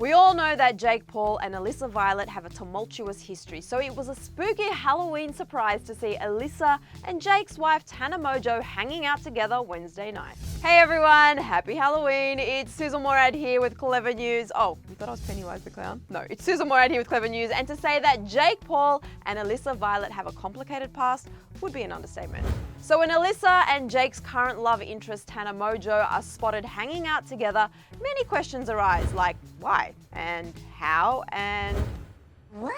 We all know that Jake Paul and Alyssa Violet have a tumultuous history, so it was a spooky Halloween surprise to see Alissa and Jake's wife Tana Mongeau hanging out together Wednesday night. Hey everyone, happy Halloween! It's Susan Morad here with Clevver News. Oh, you thought I was Pennywise the Clown? No, it's Susan Morad here with Clevver News, and to say that Jake Paul and Alyssa Violet have a complicated past would be an understatement. So when Alyssa and Jake's current love interest Tana Mongeau are spotted hanging out together, many questions arise like why and how and what?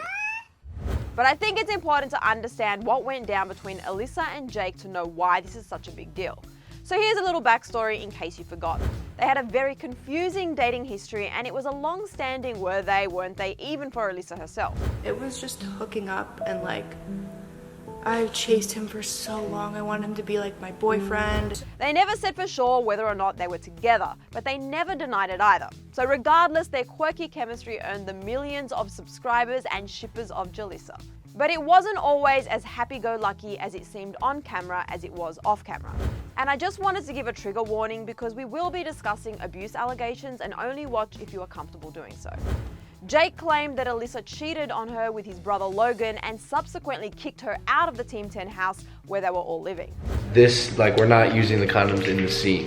But I think it's important to understand what went down between Alyssa and Jake to know why this is such a big deal. So here's a little backstory in case you forgot. They had a very confusing dating history and it was a long-standing were they, weren't they, even for Alyssa herself. It was just hooking up and I chased him for so long. I wanted him to be like my boyfriend. They never said for sure whether or not they were together, but they never denied it either. So regardless, their quirky chemistry earned them millions of subscribers and shippers of Jalissa. But it wasn't always as happy-go-lucky as it seemed on camera as it was off camera. And I just wanted to give a trigger warning because we will be discussing abuse allegations and only watch if you are comfortable doing so. Jake claimed that Alyssa cheated on her with his brother Logan and subsequently kicked her out of the Team 10 house where they were all living. We're not using the condoms in the scene.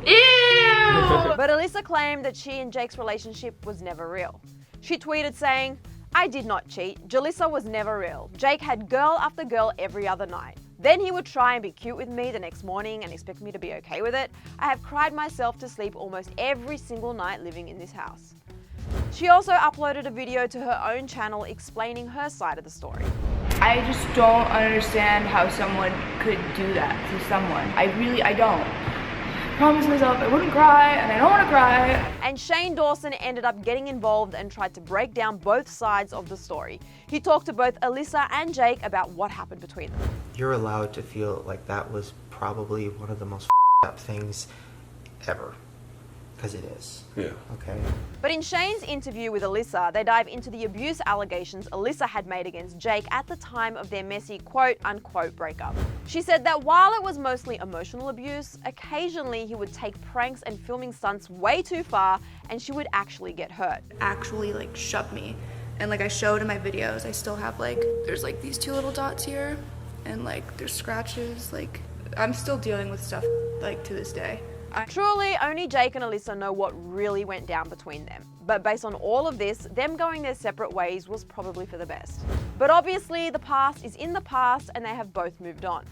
Ew! But Alyssa claimed that she and Jake's relationship was never real. She tweeted saying, "I did not cheat. Jalissa was never real. Jake had girl after girl every other night. Then he would try and be cute with me the next morning and expect me to be okay with it. I have cried myself to sleep almost every single night living in this house." She also uploaded a video to her own channel explaining her side of the story. I just don't understand how someone could do that to someone. I don't. I promised myself I wouldn't cry, and I don't want to cry. And Shane Dawson ended up getting involved and tried to break down both sides of the story. He talked to both Alyssa and Jake about what happened between them. You're allowed to feel like that was probably one of the most up things ever. Because it is. Yeah. Okay. But in Shane's interview with Alyssa, they dive into the abuse allegations Alyssa had made against Jake at the time of their messy quote-unquote breakup. She said that while it was mostly emotional abuse, occasionally he would take pranks and filming stunts way too far and she would actually get hurt. Actually shoved me. And I showed in my videos, I still have there's these 2 little dots here and there's scratches. I'm still dealing with stuff to this day. Truly, only Jake and Alyssa know what really went down between them. But based on all of this, them going their separate ways was probably for the best. But obviously, the past is in the past and they have both moved on.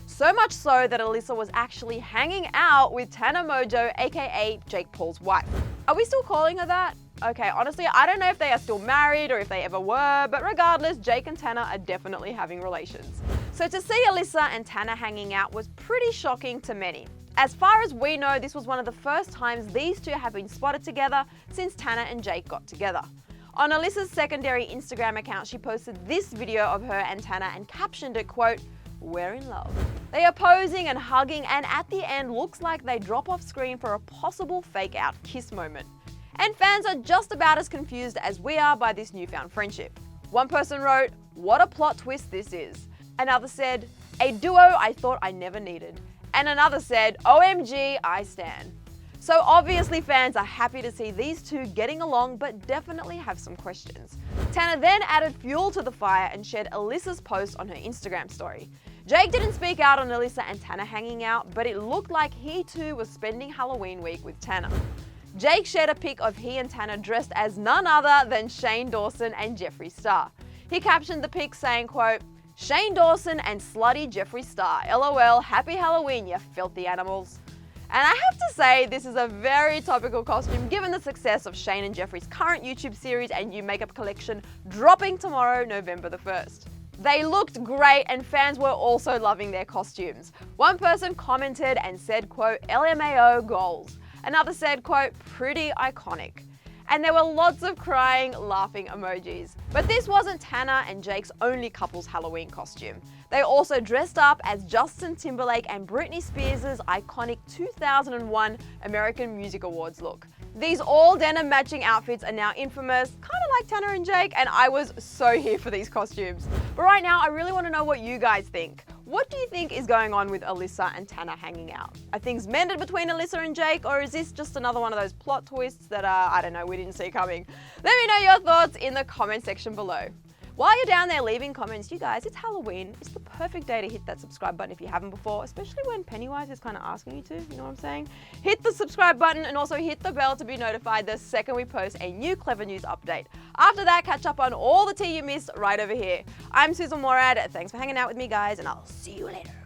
So much so that Alyssa was actually hanging out with Tana Mongeau, aka Jake Paul's wife. Are we still calling her that? Okay, honestly, I don't know if they are still married or if they ever were, but regardless, Jake and Tanner are definitely having relations. So to see Alyssa and Tanner hanging out was pretty shocking to many. As far as we know, this was one of the first times these two have been spotted together since Tanner and Jake got together. On Alyssa's secondary Instagram account, she posted this video of her and Tanner and captioned it, quote, "We're in love." They are posing and hugging and at the end looks like they drop off screen for a possible fake out kiss moment. And fans are just about as confused as we are by this newfound friendship. One person wrote, "What a plot twist this is." Another said, "A duo I thought I never needed." And another said, "OMG, I stan." So obviously fans are happy to see these two getting along, but definitely have some questions. Tanner then added fuel to the fire and shared Alyssa's post on her Instagram story. Jake didn't speak out on Alyssa and Tanner hanging out, but it looked like he too was spending Halloween week with Tanner. Jake shared a pic of he and Tanner dressed as none other than Shane Dawson and Jeffree Star. He captioned the pic saying, quote, "Shane Dawson and slutty Jeffree Star. LOL, happy Halloween, you filthy animals." And I have to say, this is a very topical costume given the success of Shane and Jeffree's current YouTube series and new makeup collection dropping tomorrow, November the 1st. They looked great and fans were also loving their costumes. One person commented and said, quote, "LMAO goals." Another said, quote, "Pretty iconic." And there were lots of crying, laughing emojis. But this wasn't Tanner and Jake's only couple's Halloween costume. They also dressed up as Justin Timberlake and Britney Spears' iconic 2001 American Music Awards look. These all denim matching outfits are now infamous, kind of like Tanner and Jake, and I was so here for these costumes. But right now, I really want to know what you guys think. What do you think is going on with Alyssa and Tanner hanging out? Are things mended between Alyssa and Jake, or is this just another one of those plot twists that, I don't know, we didn't see coming? Let me know your thoughts in the comment section below. While you're down there leaving comments, you guys, it's Halloween. It's the perfect day to hit that subscribe button if you haven't before, especially when Pennywise is kind of asking you to, you know what I'm saying? Hit the subscribe button and also hit the bell to be notified the second we post a new Clevver News update. After that, catch up on all the tea you missed right over here. I'm Susan Morad. Thanks for hanging out with me, guys, and I'll see you later.